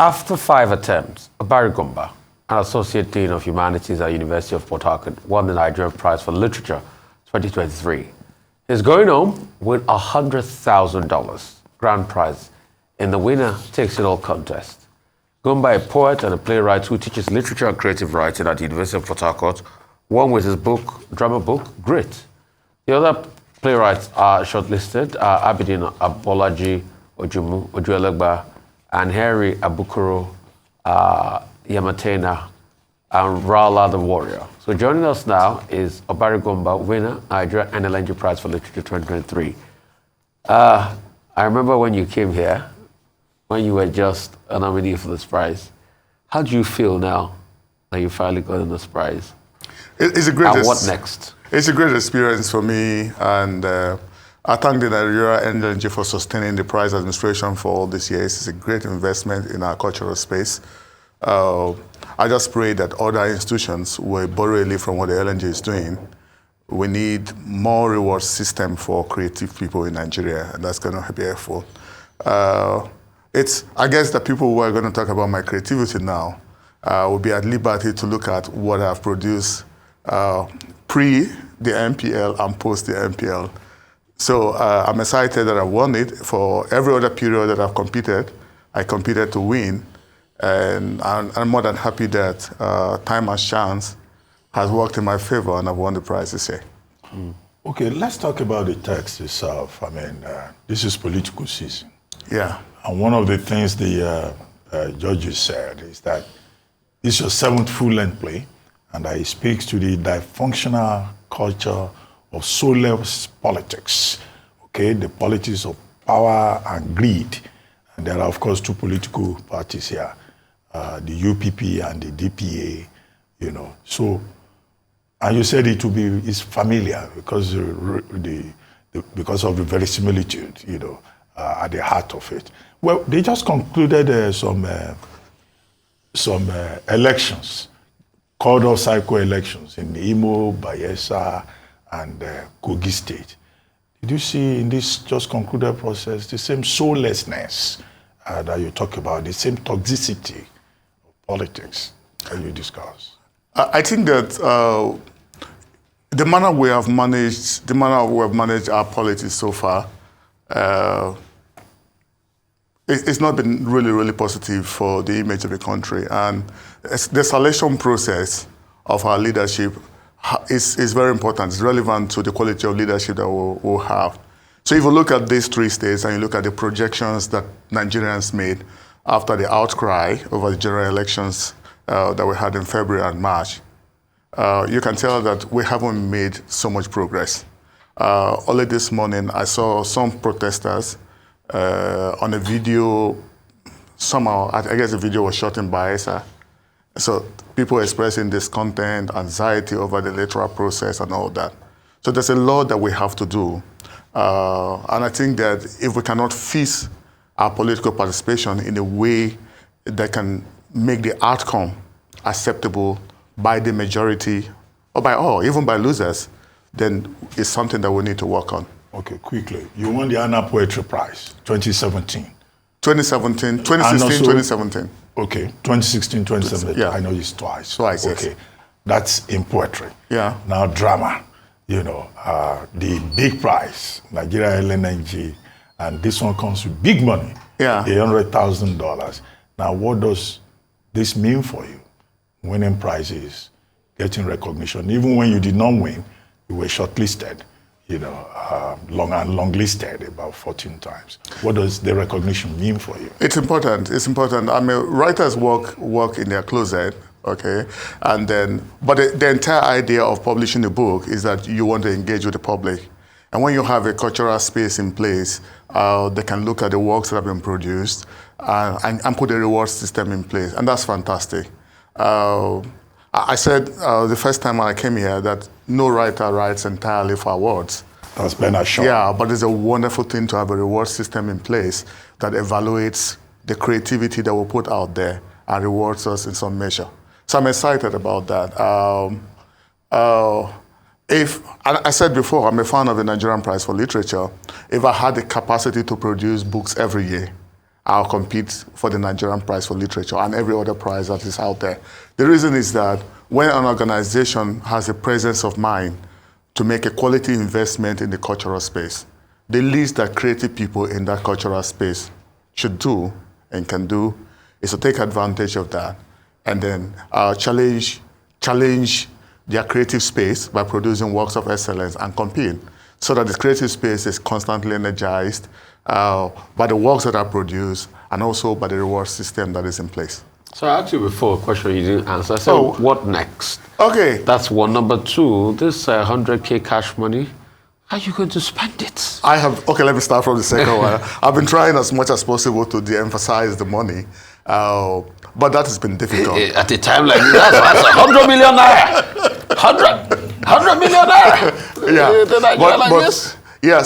After 5 attempts, Obari Gomba, an Associate Dean of Humanities at University of Port Harcourt, won the Nigeria Prize for Literature 2023. He's going home with $100,000 grand prize in the winner takes it all contest. Gomba, a poet and a playwright who teaches literature and creative writing at the University of Port Harcourt, won with his drama book, Grit. The other playwrights are shortlisted, Abidin Abolaji Ojuelegba, and Harry Abukuro Yamatena, and Rala the Warrior. So joining us now is Obari Gomba, winner, Nigeria NLNG Prize for Literature 2023. I remember when you came here, when you were just a nominee for this prize. How do you feel now that you finally got this prize? It's a great. And what next? It's a great experience for me, and I thank the Nigeria NLNG for sustaining the prize administration for all these years. It's a great investment in our cultural space. I just pray that other institutions will borrow a leaf from what the LNG is doing. We need more reward system for creative people in Nigeria, and that's going to be helpful. I guess the people who are going to talk about my creativity now will be at liberty to look at what I've produced pre the MPL and post the MPL. So I'm excited that I won it. For every other period that I've competed, I competed to win. And I'm more than happy that time and chance has worked in my favor and I've won the prize this year. Okay, let's talk about the text itself. I mean, this is political season. Yeah. And one of the things the judges said is that this is your 7th full-length play, and that it speaks to the dysfunctional culture of soulless politics, okay, the politics of power and greed. And there are, of course, 2 political parties here, the UPP and the DPA, you know. So, and you said it's familiar because because of the verisimilitude, you know, at the heart of it. Well, they just concluded some elections, called off cycle elections in Imo, Bayelsa, and Kogi State. Did you see in this just concluded process the same soullessness that you talk about, the same toxicity of politics that you discuss? I think that the manner we have managed our politics so far, it's not been really positive for the image of the country. And the selection process of our leadership is very important. It's relevant to the quality of leadership that we'll have. So if you look at these 3 states and you look at the projections that Nigerians made after the outcry over the general elections that we had in February and March, you can tell that we haven't made so much progress. Only this morning, I saw some protesters on a video. Somehow, I guess the video was shot in Bayelsa. So people expressing discontent, anxiety over the electoral process and all that. So there's a lot that we have to do. And I think that if we cannot fix our political participation in a way that can make the outcome acceptable by the majority, or by all, even by losers, then it's something that we need to work on. Okay, quickly. You won the Anna Poetry Prize, 2017. 2016, 2017. Okay, 2016, 2017. Yeah. I know it's twice. Twice, okay. yes. That's in poetry. Yeah. Now drama, you know, the big prize, Nigeria LNG, and this one comes with big money. Yeah. $100,000. Now, what does this mean for you? Winning prizes, getting recognition. Even when you did not win, you were shortlisted, you know, long listed about 14 times. What does the recognition mean for you? It's important. It's important. I mean, writers work in their closet, okay, and then, but the entire idea of publishing a book is that you want to engage with the public, and when you have a cultural space in place, they can look at the works that have been produced and put a reward system in place, and that's fantastic. I said the first time I came here that no writer writes entirely for awards. That's been a shock. Yeah, but it's a wonderful thing to have a reward system in place that evaluates the creativity that we put out there and rewards us in some measure. So I'm excited about that. I said before, I'm a fan of the Nigerian Prize for Literature. If I had the capacity to produce books every year, I'll compete for the Nigerian Prize for Literature and every other prize that is out there. The reason is that when an organization has a presence of mind to make a quality investment in the cultural space, the least that creative people in that cultural space should do and can do is to take advantage of that and then challenge their creative space by producing works of excellence and compete, so that the creative space is constantly energized by the works that are produced and also by the reward system that is in place. So I asked you before a question you didn't answer. I said, what next? Okay. That's one. Number two, this 100K cash money, how are you going to spend it? Okay, let me start from the second one. I've been trying as much as possible to de-emphasize the money, but that has been difficult. At a time like this, that's 100 million naira. 100 million naira. Yeah.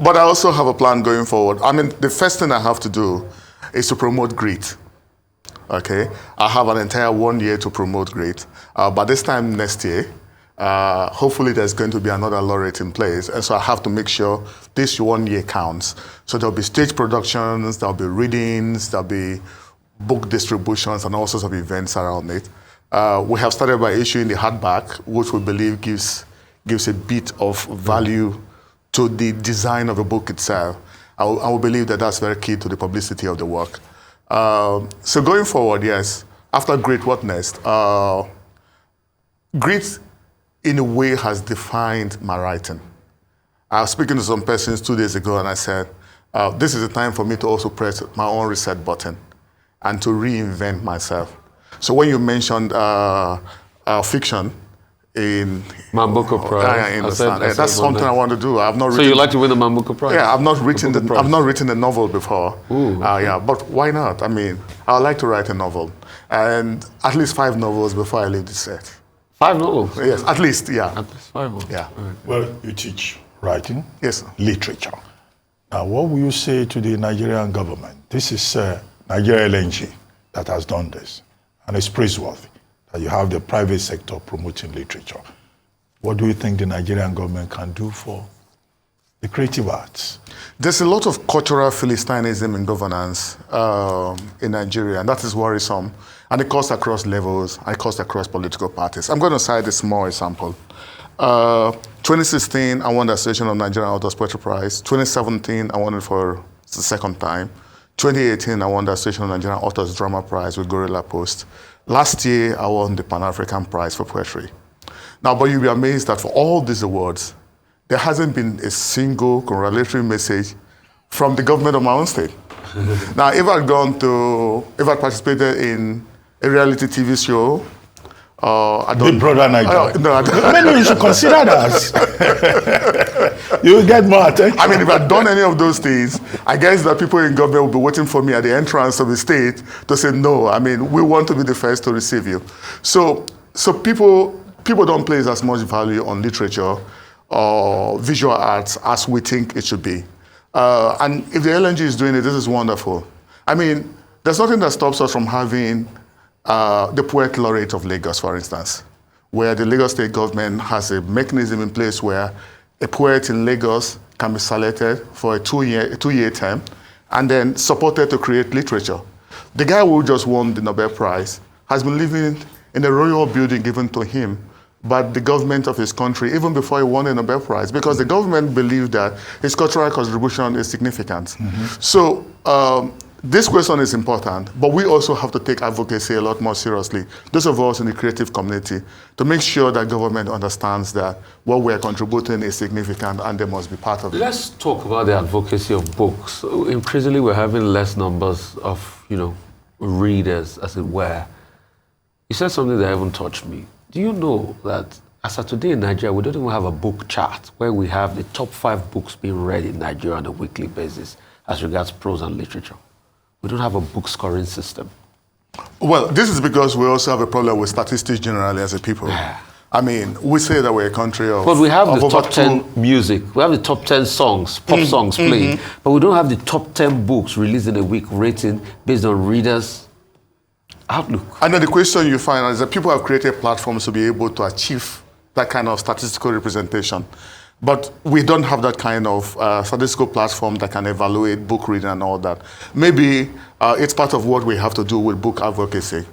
But I also have a plan going forward. I mean, the first thing I have to do is to promote grit. Okay, I have an entire 1 year to promote grit. By this time next year, hopefully there's going to be another laureate in place. And so I have to make sure this 1 year counts. So there'll be stage productions, there'll be readings, there'll be book distributions and all sorts of events around it. We have started by issuing the hardback, which we believe gives a bit of value to the design of the book itself. I will believe that that's very key to the publicity of the work. So going forward, yes, after Grit, what next? Grit, in a way, has defined my writing. I was speaking to some persons 2 days ago, and I said, this is the time for me to also press my own reset button and to reinvent myself. So when you mentioned fiction in Mambuko Prize, I understand. That's something I want to do. I've not. So you like to win the Mambuko Prize? Yeah, I've not written a novel before. Yeah, but why not? I mean, I would like to write a novel, and at least 5 novels before I leave the set. 5 novels? Yes, at least, yeah. At least 5 novels. Yeah. Well, you teach writing, yes, sir. Literature. Now, what will you say to the Nigerian government? This is Nigeria LNG that has done this, and it's praiseworthy that you have the private sector promoting literature. What do you think the Nigerian government can do for the creative arts? There's a lot of cultural Philistinism in governance in Nigeria, and that is worrisome. And it cuts across levels, and it cuts across political parties. I'm going to cite a small example. 2016, I won the Association of Nigerian Authors Poetry Prize. 2017, I won it for the second time. 2018, I won the Association of Nigerian Authors Drama Prize with Gorilla Post. Last year, I won the Pan-African Prize for Poetry. Now, but you'll be amazed that for all these awards, there hasn't been a single congratulatory message from the government of my own state. Now, if I'd participated in a reality TV show, Big Brother Nigeria. No, Maybe you should consider that. You will get more attention. I mean, if I'd done any of those things, I guess that people in government will be waiting for me at the entrance of the state to say, no, I mean, we want to be the first to receive you. So people don't place as much value on literature or visual arts as we think it should be. And if the LNG is doing it, this is wonderful. I mean, there's nothing that stops us from having the Poet Laureate of Lagos, for instance, where the Lagos state government has a mechanism in place where a poet in Lagos can be selected for a two-year term and then supported to create literature. The guy who just won the Nobel Prize has been living in a royal building given to him by the government of his country even before he won the Nobel Prize, because the government believed that his cultural contribution is significant. So this question is important, but we also have to take advocacy a lot more seriously, those of us in the creative community, to make sure that government understands that what we're contributing is significant and they must be part of it. Let's talk about the advocacy of books. Increasingly, we're having less numbers of, readers, as it were. You said something that haven't touched me. Do you know that as of today in Nigeria, we don't even have a book chart where we have the top 5 books being read in Nigeria on a weekly basis as regards prose and literature? We don't have a book scoring system. Well, this is because we also have a problem with statistics generally as a people. I mean, we say that we're a country of... But we have the top 10 music. We have the top 10 songs, pop songs playing. But we don't have the top 10 books released in a week rated based on readers' outlook. And then the question you find is that people have created platforms to be able to achieve that kind of statistical representation. But we don't have that kind of statistical platform that can evaluate book reading and all that. Maybe it's part of what we have to do with book advocacy.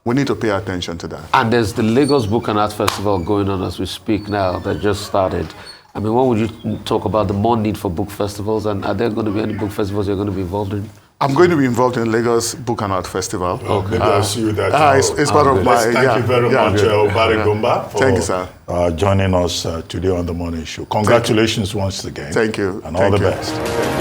We need to pay attention to that. And there's the Lagos Book and Art Festival going on as we speak now that just started. I mean, what would you talk about the more need for book festivals, and are there going to be any book festivals you're going to be involved in? I'm going to be involved in Lagos Book and Art Festival. Maybe I'll see you there. It's part of my... Thank you very much, Obari Gomba, for Thank you, sir. Joining us today on The Morning Show. Congratulations once again. Thank you. And all the best.